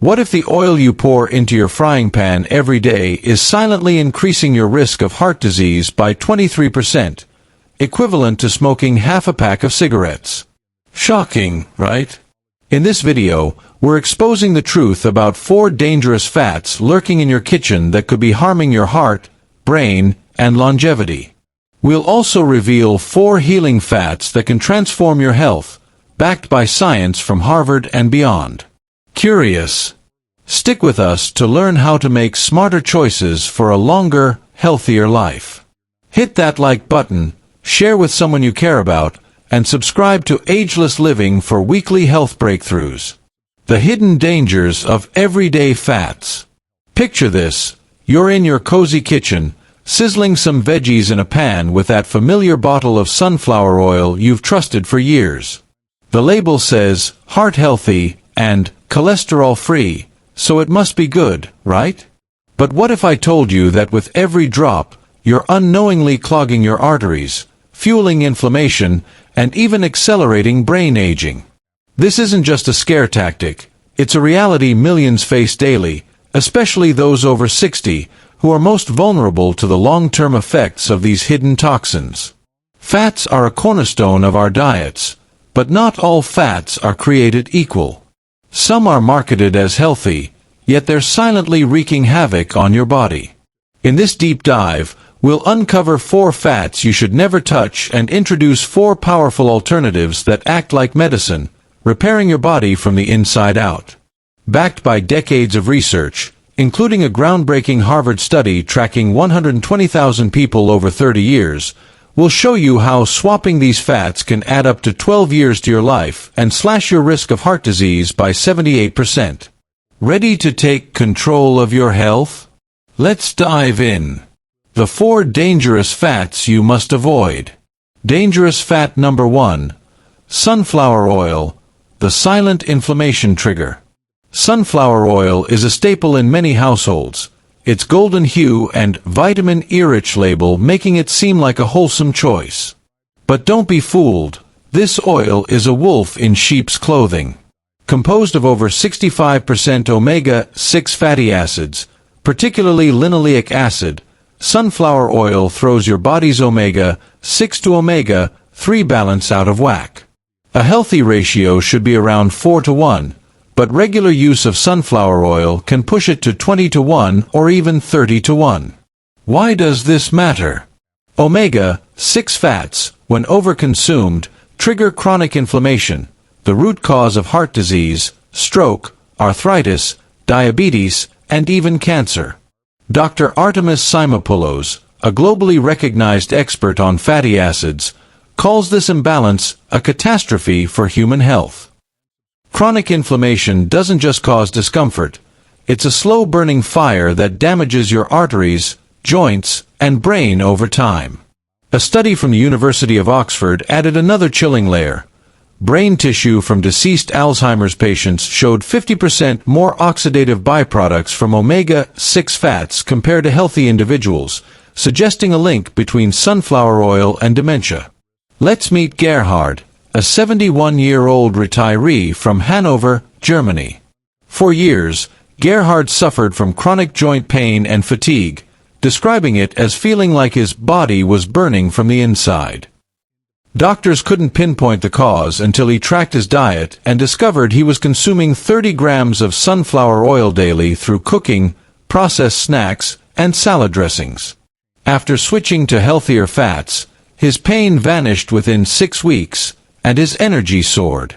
What if the oil you pour into your frying pan every day is silently increasing your risk of heart disease by 23%, equivalent to smoking half a pack of cigarettes? Shocking, right? In this video, we're exposing the truth about 4 dangerous fats lurking in your kitchen that could be harming your heart, brain, and longevity. We'll also reveal 4 healing fats that can transform your health, backed by science from Harvard and beyond. Curious? Stick with us to learn how to make smarter choices for a longer, healthier life. Hit that like button, share with someone you care about, and subscribe to Ageless Living for weekly health breakthroughs. The hidden dangers of everyday fats. Picture this: you're in your cozy kitchen, sizzling some veggies in a pan with that familiar bottle of sunflower oil you've trusted for years. The label says, heart healthy, and cholesterol-free, so it must be good, right? But what if I told you that with every drop, you're unknowingly clogging your arteries, fueling inflammation, and even accelerating brain aging? This isn't just a scare tactic, it's a reality millions face daily, especially those over 60, who are most vulnerable to the long-term effects of these hidden toxins. Fats are a cornerstone of our diets, but not all fats are created equal. Some are marketed as healthy, yet they're silently wreaking havoc on your body. In this deep dive, we'll uncover 4 fats you should never touch and introduce 4 powerful alternatives that act like medicine, repairing your body from the inside out. Backed by decades of research, including a groundbreaking Harvard study tracking 120,000 people over 30 years, we'll show you how swapping these fats can add up to 12 years to your life and slash your risk of heart disease by 78%. Ready to take control of your health? Let's dive in. The 4 dangerous fats you must avoid. Dangerous fat number 1. Sunflower oil, the silent inflammation trigger. Sunflower oil is a staple in many households, its golden hue and vitamin E-rich label making it seem like a wholesome choice. But don't be fooled, this oil is a wolf in sheep's clothing. Composed of over 65% omega-6 fatty acids, particularly linoleic acid, sunflower oil throws your body's omega-6 to omega-3 balance out of whack. A healthy ratio should be around 4 to 1, but regular use of sunflower oil can push it to 20 to 1 or even 30 to 1. Why does this matter? Omega-6 fats, when overconsumed, trigger chronic inflammation, the root cause of heart disease, stroke, arthritis, diabetes, and even cancer. Dr. Artemis Simopoulos, a globally recognized expert on fatty acids, calls this imbalance a catastrophe for human health. Chronic inflammation doesn't just cause discomfort, it's a slow-burning fire that damages your arteries, joints, and brain over time. A study from the University of Oxford added another chilling layer. Brain tissue from deceased Alzheimer's patients showed 50% more oxidative byproducts from omega-6 fats compared to healthy individuals, suggesting a link between sunflower oil and dementia. Let's meet Gerhard, a 71-year-old retiree from Hanover, Germany. For years, Gerhard suffered from chronic joint pain and fatigue, describing it as feeling like his body was burning from the inside. Doctors couldn't pinpoint the cause until he tracked his diet and discovered he was consuming 30 grams of sunflower oil daily through cooking, processed snacks, and salad dressings. After switching to healthier fats, his pain vanished within 6 weeks, and his energy soared.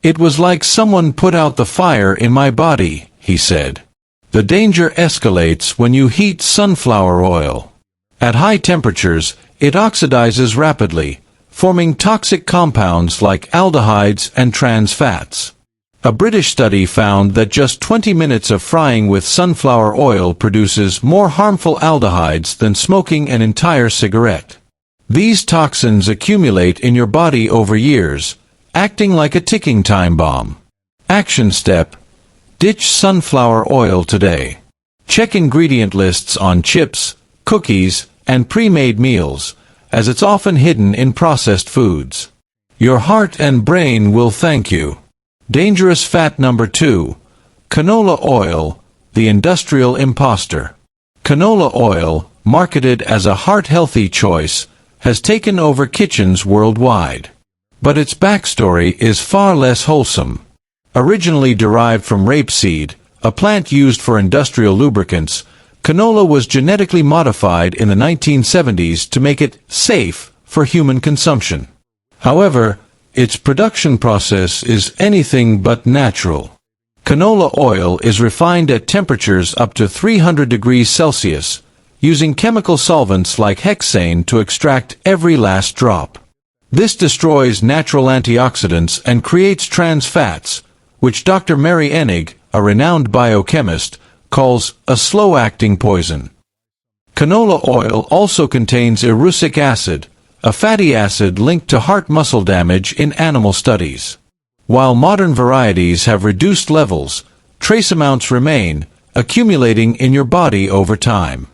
It was like someone put out the fire in my body, he said. The danger escalates when you heat sunflower oil. At high temperatures, it oxidizes rapidly, forming toxic compounds like aldehydes and trans fats. A British study found that just 20 minutes of frying with sunflower oil produces more harmful aldehydes than smoking an entire cigarette. These toxins accumulate in your body over years, acting like a ticking time bomb. Action step: ditch sunflower oil today. Check ingredient lists on chips, cookies, and pre-made meals, as it's often hidden in processed foods. Your heart and brain will thank you. Dangerous fat number 2. Canola oil, the industrial imposter. Canola oil, marketed as a heart-healthy choice, has taken over kitchens worldwide. But its backstory is far less wholesome. Originally derived from rapeseed, a plant used for industrial lubricants, canola was genetically modified in the 1970s to make it safe for human consumption. However, its production process is anything but natural. Canola oil is refined at temperatures up to 300 degrees Celsius, using chemical solvents like hexane to extract every last drop. This destroys natural antioxidants and creates trans fats, which Dr. Mary Enig, a renowned biochemist, calls a slow-acting poison. Canola oil also contains erucic acid, a fatty acid linked to heart muscle damage in animal studies. While modern varieties have reduced levels, trace amounts remain, accumulating in your body over time.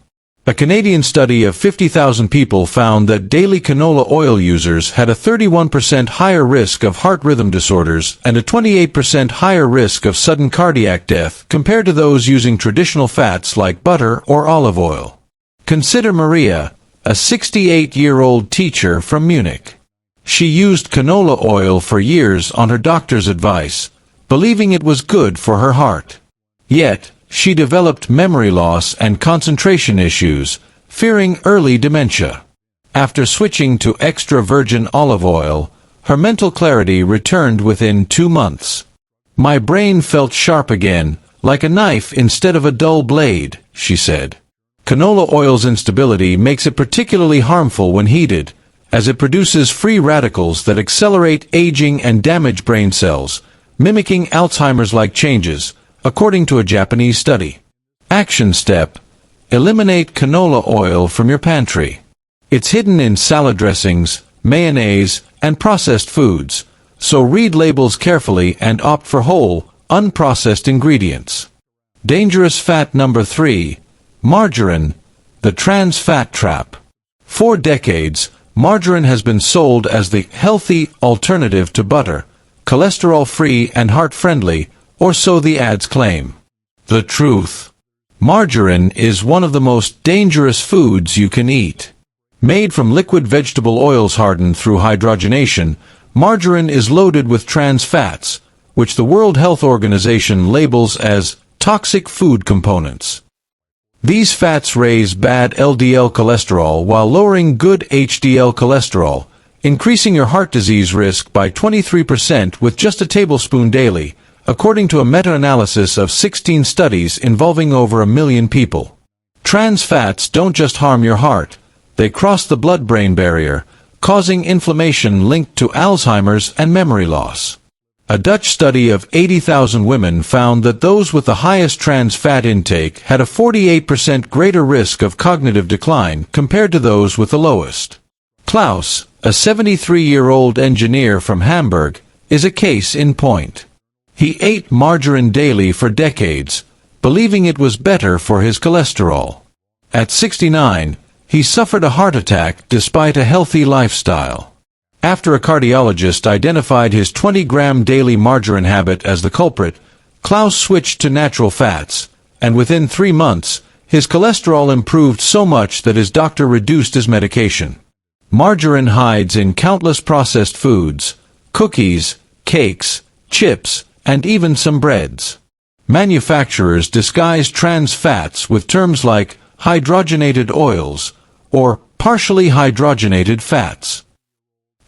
A Canadian study of 50,000 people found that daily canola oil users had a 31% higher risk of heart rhythm disorders and a 28% higher risk of sudden cardiac death compared to those using traditional fats like butter or olive oil. Consider Maria, a 68-year-old teacher from Munich. She used canola oil for years on her doctor's advice, believing it was good for her heart. Yet, she developed memory loss and concentration issues, fearing early dementia. After switching to extra virgin olive oil, her mental clarity returned within 2 months. "My brain felt sharp again, like a knife instead of a dull blade," she said. Canola oil's instability makes it particularly harmful when heated, as it produces free radicals that accelerate aging and damage brain cells, mimicking Alzheimer's-like changes, according to a Japanese study. Action step: eliminate canola oil from your pantry. It's hidden in salad dressings, mayonnaise, and processed foods, so read labels carefully and opt for whole, unprocessed ingredients. Dangerous fat number 3, margarine, the trans fat trap. For decades, margarine has been sold as the healthy alternative to butter, cholesterol-free and heart-friendly, or so the ads claim. The truth: margarine is one of the most dangerous foods you can eat. Made from liquid vegetable oils hardened through hydrogenation, margarine is loaded with trans fats, which the World Health Organization labels as toxic food components. These fats raise bad LDL cholesterol while lowering good HDL cholesterol, increasing your heart disease risk by 23% with just a tablespoon daily, according to a meta-analysis of 16 studies involving over 1 million people. Trans fats don't just harm your heart, they cross the blood-brain barrier, causing inflammation linked to Alzheimer's and memory loss. A Dutch study of 80,000 women found that those with the highest trans fat intake had a 48% greater risk of cognitive decline compared to those with the lowest. Klaus, a 73-year-old engineer from Hamburg, is a case in point. He ate margarine daily for decades, believing it was better for his cholesterol. At 69, he suffered a heart attack despite a healthy lifestyle. After a cardiologist identified his 20-gram daily margarine habit as the culprit, Klaus switched to natural fats, and within 3 months, his cholesterol improved so much that his doctor reduced his medication. Margarine hides in countless processed foods, cookies, cakes, chips, and even some breads. Manufacturers disguise trans fats with terms like hydrogenated oils or partially hydrogenated fats.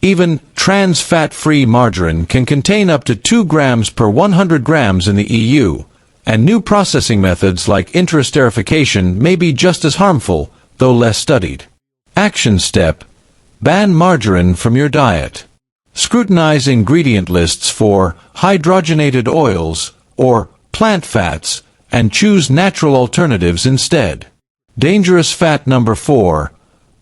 Even trans fat-free margarine can contain up to 2 grams per 100 grams in the EU, and new processing methods like interesterification may be just as harmful, though less studied. Action step: ban margarine from your diet. Scrutinize ingredient lists for hydrogenated oils or plant fats and choose natural alternatives instead. Dangerous fat number 4,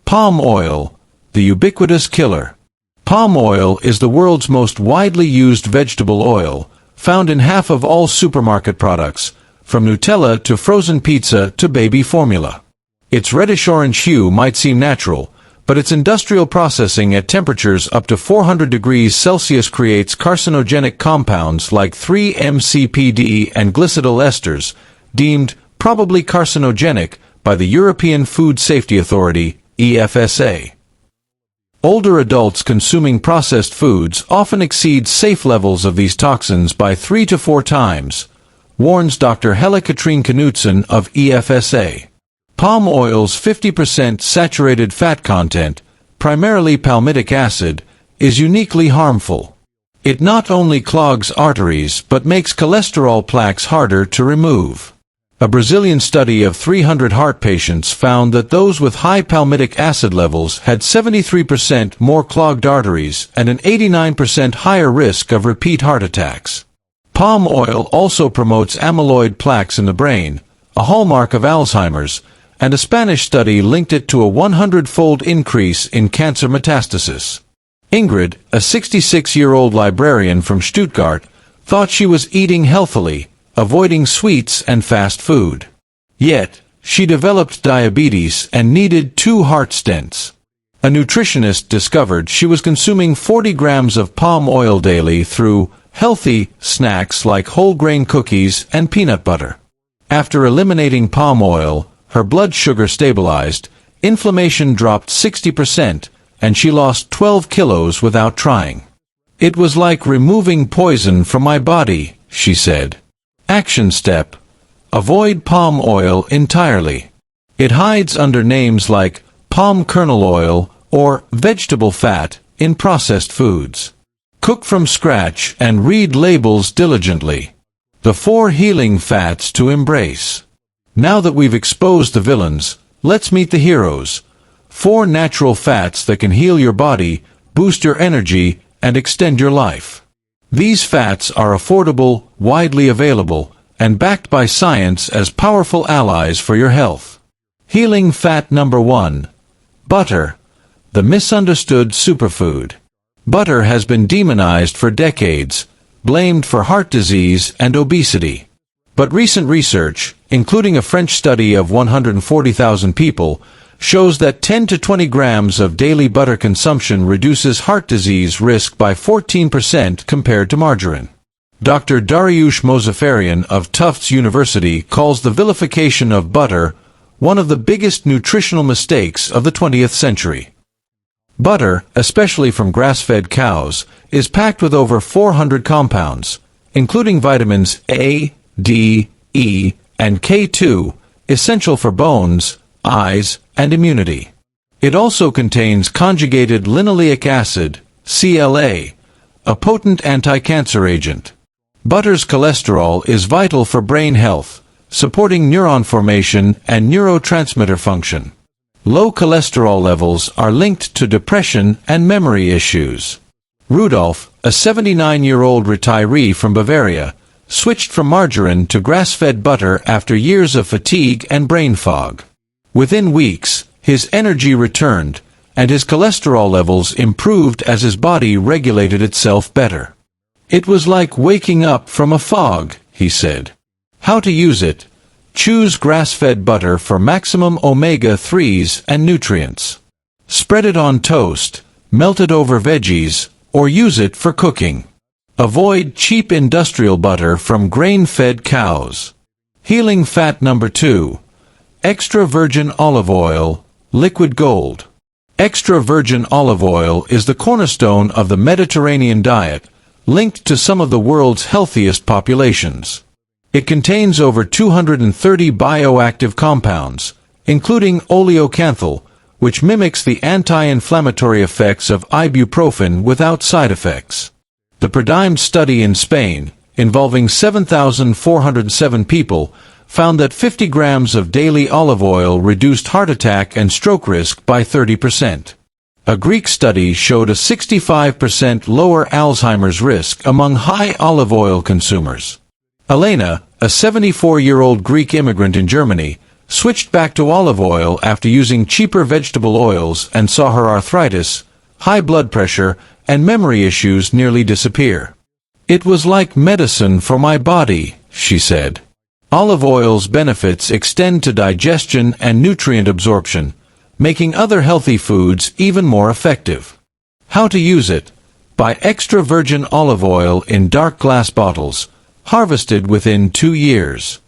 palm oil, the ubiquitous killer. Palm oil is the world's most widely used vegetable oil, found in half of all supermarket products, from Nutella to frozen pizza to baby formula. Its reddish-orange hue might seem natural, but its industrial processing at temperatures up to 400 degrees Celsius creates carcinogenic compounds like 3-MCPD and glycidyl esters, deemed probably carcinogenic by the European Food Safety Authority, EFSA. Older adults consuming processed foods often exceed safe levels of these toxins by 3 to 4 times, warns Dr. Helle Katrine Knudsen of EFSA. Palm oil's 50% saturated fat content, primarily palmitic acid, is uniquely harmful. It not only clogs arteries but makes cholesterol plaques harder to remove. A Brazilian study of 300 heart patients found that those with high palmitic acid levels had 73% more clogged arteries and an 89% higher risk of repeat heart attacks. Palm oil also promotes amyloid plaques in the brain, a hallmark of Alzheimer's, and a Spanish study linked it to a 100-fold increase in cancer metastasis. Ingrid, a 66-year-old librarian from Stuttgart, thought she was eating healthily, avoiding sweets and fast food. Yet, she developed diabetes and needed 2 heart stents. A nutritionist discovered she was consuming 40 grams of palm oil daily through healthy snacks like whole grain cookies and peanut butter. After eliminating palm oil, her blood sugar stabilized, inflammation dropped 60%, and she lost 12 kilos without trying. "It was like removing poison from my body," she said. Action step: avoid palm oil entirely. It hides under names like palm kernel oil or vegetable fat in processed foods. Cook from scratch and read labels diligently. The 4 healing fats to embrace. Now that we've exposed the villains, let's meet the heroes. 4 natural fats that can heal your body, boost your energy, and extend your life. These fats are affordable, widely available, and backed by science as powerful allies for your health. Healing fat number 1. Butter, the misunderstood superfood. Butter has been demonized for decades, blamed for heart disease and obesity. But recent research, including a French study of 140,000 people, shows that 10 to 20 grams of daily butter consumption reduces heart disease risk by 14% compared to margarine. Dr. Dariush Mozaffarian of Tufts University calls the vilification of butter one of the biggest nutritional mistakes of the 20th century. Butter, especially from grass-fed cows, is packed with over 400 compounds, including vitamins A, D, E, and K2, essential for bones, eyes, and immunity. It also contains conjugated linoleic acid, CLA, a potent anti-cancer agent. Butter's cholesterol is vital for brain health, supporting neuron formation and neurotransmitter function. Low cholesterol levels are linked to depression and memory issues. Rudolf, a 79-year-old retiree from Bavaria, switched from margarine to grass-fed butter after years of fatigue and brain fog. Within weeks, his energy returned, and his cholesterol levels improved as his body regulated itself better. "It was like waking up from a fog," he said. How to use it: choose grass-fed butter for maximum omega-3s and nutrients. Spread it on toast, melt it over veggies, or use it for cooking. Avoid cheap industrial butter from grain-fed cows. Healing fat number 2. Extra virgin olive oil, liquid gold. Extra virgin olive oil is the cornerstone of the Mediterranean diet, linked to some of the world's healthiest populations. It contains over 230 bioactive compounds, including oleocanthal, which mimics the anti-inflammatory effects of ibuprofen without side effects. The Predimed study in Spain, involving 7,407 people, found that 50 grams of daily olive oil reduced heart attack and stroke risk by 30%. A Greek study showed a 65% lower Alzheimer's risk among high olive oil consumers. Elena, a 74-year-old Greek immigrant in Germany, switched back to olive oil after using cheaper vegetable oils and saw her arthritis, high blood pressure, and memory issues nearly disappear. "It was like medicine for my body," she said. Olive oil's benefits extend to digestion and nutrient absorption, making other healthy foods even more effective. How to use it? Buy extra virgin olive oil in dark glass bottles, harvested within 2 years.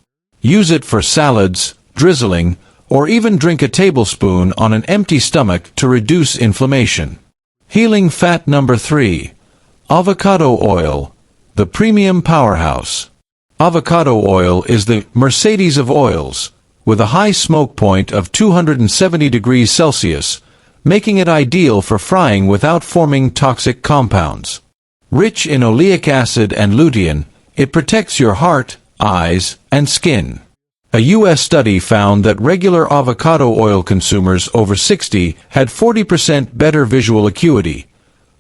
Use it for salads, drizzling, or even drink a tablespoon on an empty stomach to reduce inflammation. Healing fat number 3. Avocado oil, the premium powerhouse. Avocado oil is the Mercedes of oils, with a high smoke point of 270 degrees Celsius, making it ideal for frying without forming toxic compounds. Rich in oleic acid and lutein, it protects your heart, eyes, and skin. A U.S. study found that regular avocado oil consumers over 60 had 40% better visual acuity,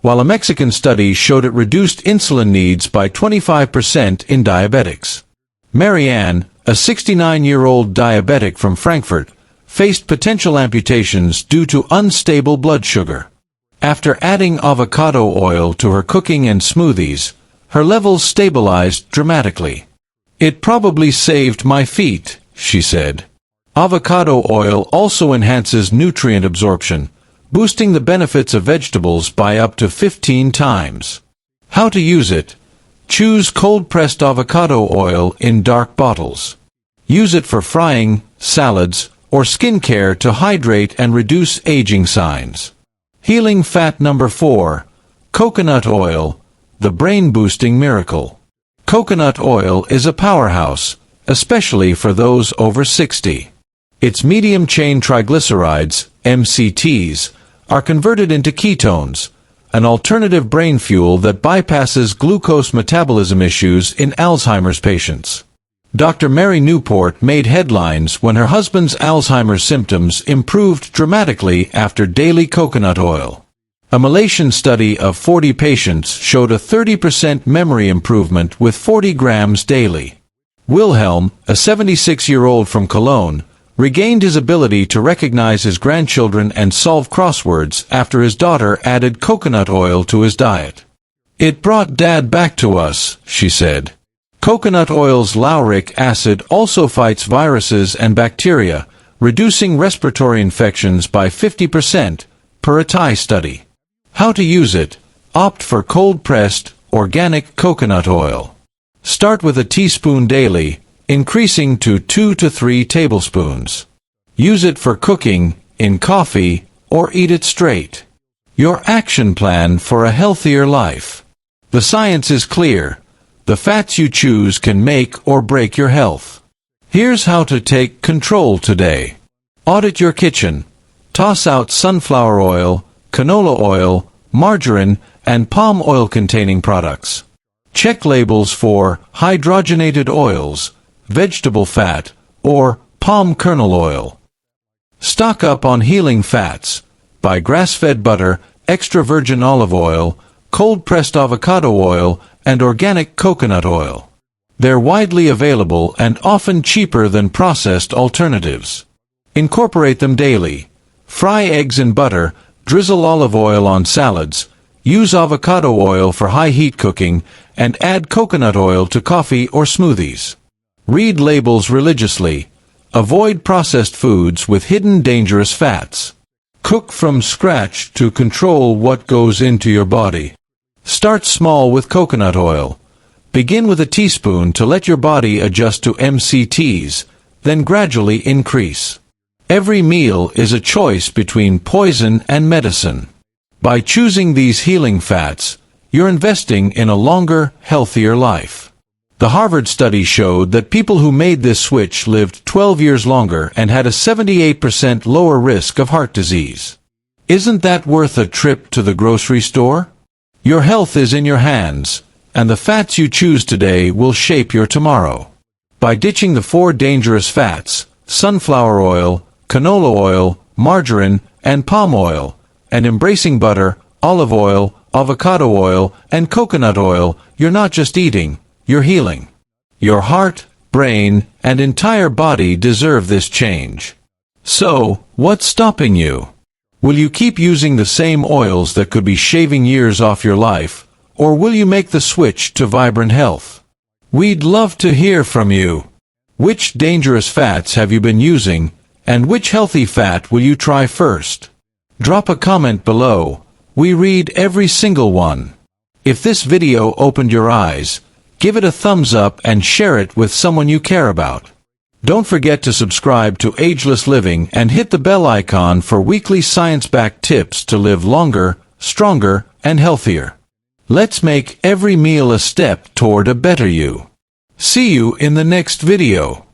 while a Mexican study showed it reduced insulin needs by 25% in diabetics. Marianne, a 69-year-old diabetic from Frankfurt, faced potential amputations due to unstable blood sugar. After adding avocado oil to her cooking and smoothies, her levels stabilized dramatically. "It probably saved my feet," she said. Avocado oil also enhances nutrient absorption, boosting the benefits of vegetables by up to 15 times. How to use it? Choose cold-pressed avocado oil in dark bottles. Use it for frying, salads, or skincare to hydrate and reduce aging signs. Healing fat number 4. Coconut oil, the brain-boosting miracle. Coconut oil is a powerhouse, especially for those over 60. Its medium-chain triglycerides, MCTs, are converted into ketones, an alternative brain fuel that bypasses glucose metabolism issues in Alzheimer's patients. Dr. Mary Newport made headlines when her husband's Alzheimer's symptoms improved dramatically after daily coconut oil. A Malaysian study of 40 patients showed a 30% memory improvement with 40 grams daily. Wilhelm, a 76-year-old from Cologne, regained his ability to recognize his grandchildren and solve crosswords after his daughter added coconut oil to his diet. "It brought Dad back to us," she said. Coconut oil's lauric acid also fights viruses and bacteria, reducing respiratory infections by 50%, per a Thai study. How to use it? Opt for cold-pressed, organic coconut oil. Start with a teaspoon daily, increasing to 2 to 3 tablespoons. Use it for cooking, in coffee, or eat it straight. Your action plan for a healthier life. The science is clear. The fats you choose can make or break your health. Here's how to take control today. Audit your kitchen. Toss out sunflower oil, canola oil, margarine, and palm oil-containing products. Check labels for hydrogenated oils, vegetable fat, or palm kernel oil. Stock up on healing fats. Buy grass-fed butter, extra virgin olive oil, cold-pressed avocado oil, and organic coconut oil. They're widely available and often cheaper than processed alternatives. Incorporate them daily. Fry eggs in butter, drizzle olive oil on salads, use avocado oil for high-heat cooking, and add coconut oil to coffee or smoothies. Read labels religiously. Avoid processed foods with hidden dangerous fats. Cook from scratch to control what goes into your body. Start small with coconut oil. Begin with a teaspoon to let your body adjust to MCTs, then gradually increase. Every meal is a choice between poison and medicine. By choosing these healing fats, you're investing in a longer, healthier life. The Harvard study showed that people who made this switch lived 12 years longer and had a 78% lower risk of heart disease. Isn't that worth a trip to the grocery store? Your health is in your hands, and the fats you choose today will shape your tomorrow. By ditching the 4 dangerous fats, sunflower oil, canola oil, margarine, and palm oil, and embracing butter, olive oil, avocado oil, and coconut oil, you're not just eating, you're healing. Your heart, brain, and entire body deserve this change. So, what's stopping you? Will you keep using the same oils that could be shaving years off your life, or will you make the switch to vibrant health? We'd love to hear from you. Which dangerous fats have you been using, And which healthy fat will you try first? Drop a comment below. We read every single one. If this video opened your eyes, give it a thumbs up and share it with someone you care about. Don't forget to subscribe to Ageless Living and hit the bell icon for weekly science-backed tips to live longer, stronger, and healthier. Let's make every meal a step toward a better you. See you in the next video.